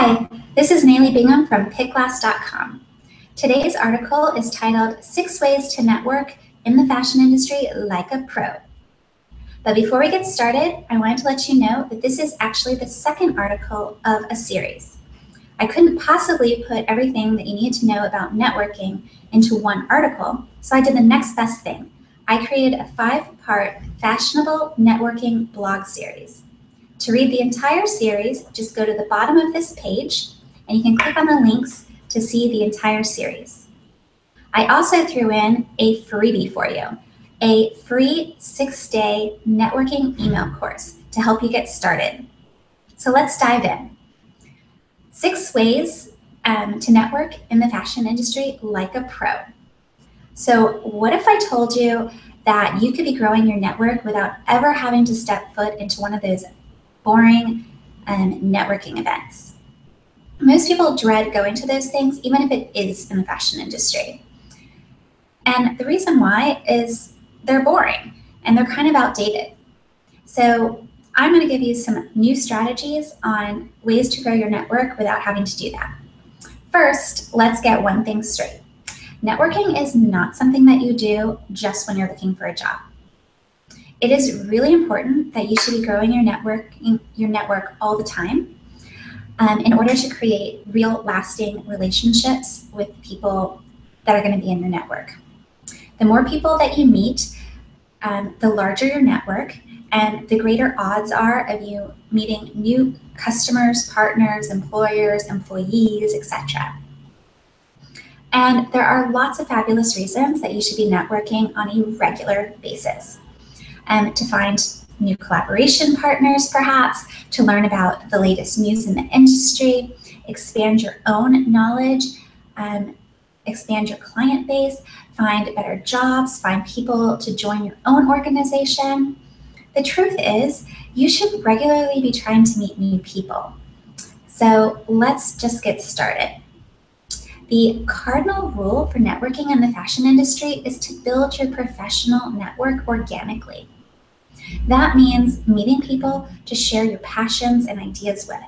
Hi, this is Nayli Bingham from PickGlass.com. Today's article is titled 6 Ways to Network in the Fashion Industry Like a Pro. But before we get started, I wanted to let you know that this is actually the second article of a series. I couldn't possibly put everything that you need to know about networking into one article, so I did the next best thing. I created a 5-part fashionable networking blog series. To read the entire series, just go to the bottom of this page and you can click on the links to see the entire series. I also threw in a freebie for you, a free 6-day networking email course to help you get started. So let's dive in. 6 ways to network in the fashion industry like a pro. So what if I told you that you could be growing your network without ever having to step foot into one of those boring networking events? Most people dread going to those things, even if it is in the fashion industry. And the reason why is they're boring and they're kind of outdated. So I'm going to give you some new strategies on ways to grow your network without having to do that. First, let's get one thing straight. Networking is not something that you do just when you're looking for a job. It is really important that you should be growing your network all the time in order to create real lasting relationships with people that are going to be in your network. The more people that you meet, the larger your network and the greater odds are of you meeting new customers, partners, employers, employees, etc. And there are lots of fabulous reasons that you should be networking on a regular basis. To find new collaboration partners, perhaps, to learn about the latest news in the industry, expand your own knowledge, expand your client base, find better jobs, find people to join your own organization. The truth is, you should regularly be trying to meet new people. So let's just get started. The cardinal rule for networking in the fashion industry is to build your professional network organically. That means meeting people to share your passions and ideas with.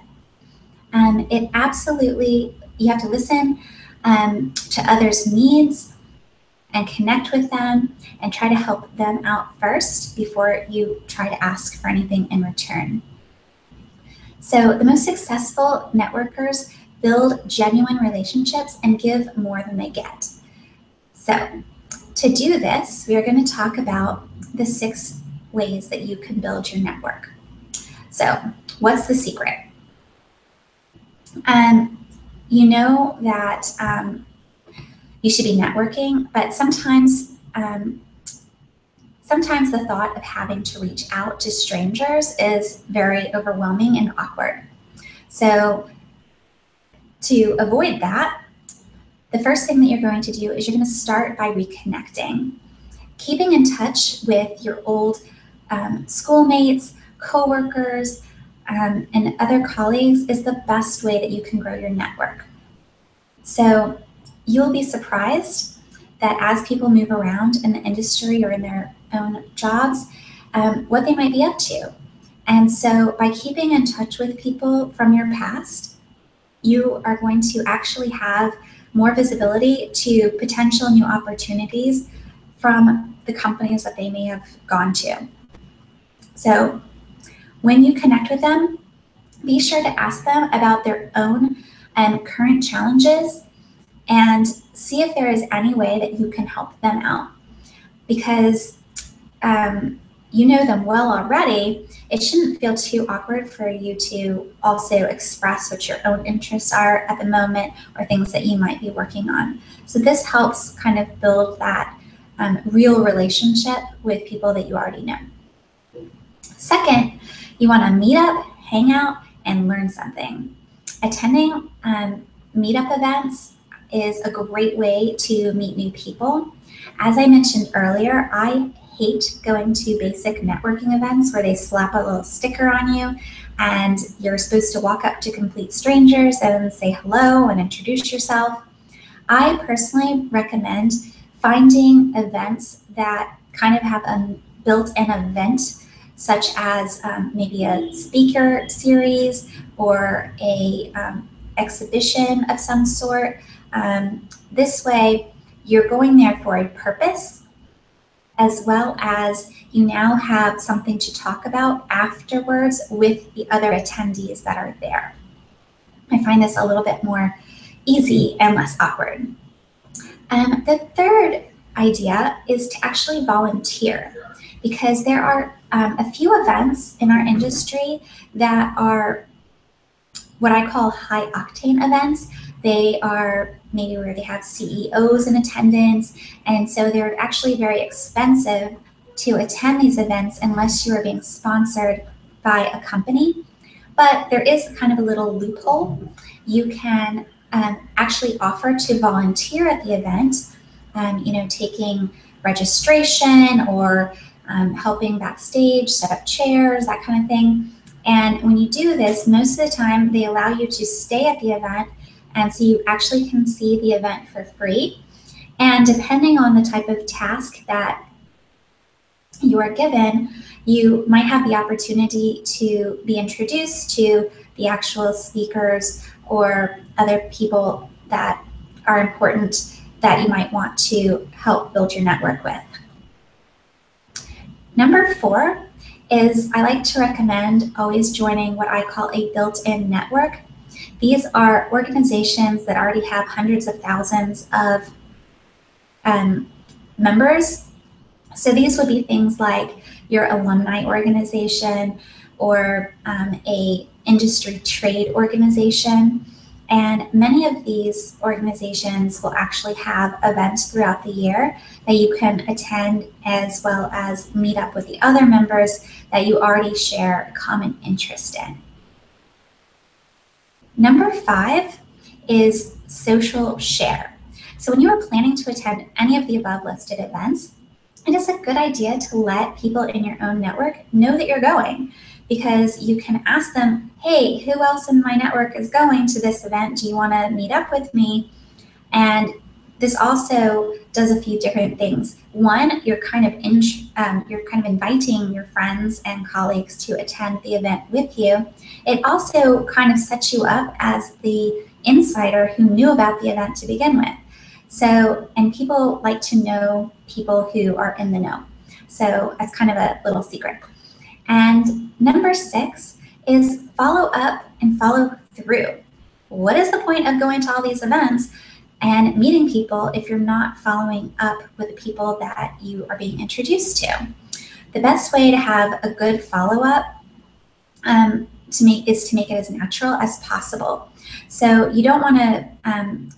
It absolutely, you have to listen to others' needs and connect with them and try to help them out first before you try to ask for anything in return. So the most successful networkers build genuine relationships and give more than they get. So to do this, we are going to talk about the 6 ways that you can build your network. So what's the secret? You know that you should be networking, but sometimes the thought of having to reach out to strangers is very overwhelming and awkward. So to avoid that, the first thing that you're going to do is you're going to start by reconnecting. Keeping in touch with your old schoolmates, coworkers, and other colleagues is the best way that you can grow your network. So you'll be surprised that as people move around in the industry or in their own jobs, what they might be up to. And so by keeping in touch with people from your past, you are going to actually have more visibility to potential new opportunities from the companies that they may have gone to. So when you connect with them, be sure to ask them about their own current challenges and see if there is any way that you can help them out. Because you know them well already, it shouldn't feel too awkward for you to also express what your own interests are at the moment or things that you might be working on. So this helps kind of build that real relationship with people that you already know. Second, you want to meet up, hang out, and learn something. Attending meetup events is a great way to meet new people. As I mentioned earlier, I hate going to basic networking events where they slap a little sticker on you and you're supposed to walk up to complete strangers and say hello and introduce yourself. I personally recommend finding events that kind of have a built-in event, such as maybe a speaker series or a exhibition of some sort. This way, you're going there for a purpose, as well as you now have something to talk about afterwards with the other attendees that are there. I find this a little bit more easy and less awkward. The third idea is to actually volunteer, because there are a few events in our industry that are what I call high octane events. They are maybe where they have CEOs in attendance, and so they're actually very expensive to attend these events unless you are being sponsored by a company. But there is kind of a little loophole. You can actually offer to volunteer at the event, taking registration or helping backstage, set up chairs, that kind of thing. And when you do this, most of the time they allow you to stay at the event, and so you actually can see the event for free. And depending on the type of task that you are given, you might have the opportunity to be introduced to the actual speakers or other people that are important that you might want to help build your network with. Number 4 is I like to recommend always joining what I call a built-in network. These are organizations that already have hundreds of thousands of members. So these would be things like your alumni organization or a industry trade organization. And many of these organizations will actually have events throughout the year that you can attend, as well as meet up with the other members that you already share a common interest in. Number 5 is social share. So when you are planning to attend any of the above listed events, it is a good idea to let people in your own network know that you're going, because you can ask them, hey, who else in my network is going to this event? Do you want to meet up with me? And this also does a few different things. One, you're kind of inviting your friends and colleagues to attend the event with you. It also kind of sets you up as the insider who knew about the event to begin with. So, and people like to know people who are in the know. So that's kind of a little secret. And number 6 is follow up and follow through. What is the point of going to all these events and meeting people if you're not following up with the people that you are being introduced to? The best way to have a good follow-up is to make it as natural as possible. So you don't want to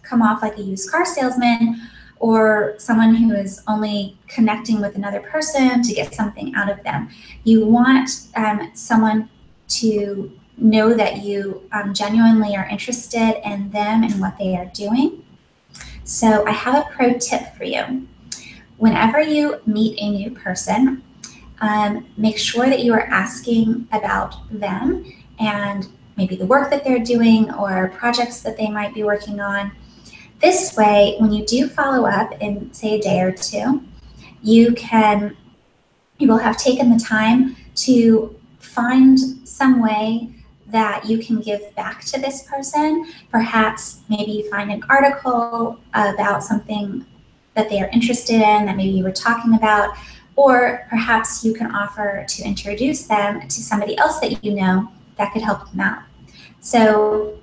come off like a used car salesman or someone who is only connecting with another person to get something out of them. You want someone to know that you genuinely are interested in them and what they are doing. So I have a pro tip for you. Whenever you meet a new person, make sure that you are asking about them and maybe the work that they're doing or projects that they might be working on. This way, when you do follow up in, say, a day or two, you will have taken the time to find some way that you can give back to this person. Perhaps maybe find an article about something that they are interested in that maybe you were talking about, or perhaps you can offer to introduce them to somebody else that you know that could help them out. So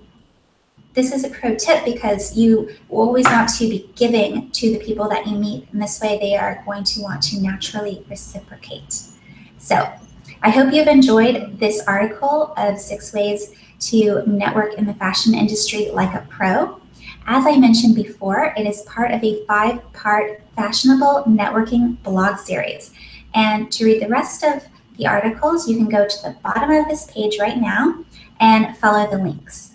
this is a pro tip because you always want to be giving to the people that you meet, and this way they are going to want to naturally reciprocate. So I hope you've enjoyed this article of 6 ways to network in the fashion industry like a pro. As I mentioned before, it is part of a 5-part fashionable networking blog series. And to read the rest of the articles, you can go to the bottom of this page right now and follow the links.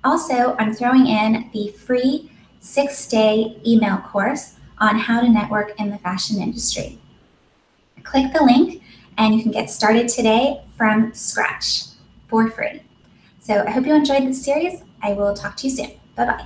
Also, I'm throwing in the free 6-day email course on how to network in the fashion industry. Click the link and you can get started today from scratch for free. So I hope you enjoyed this series. I will talk to you soon. Bye-bye.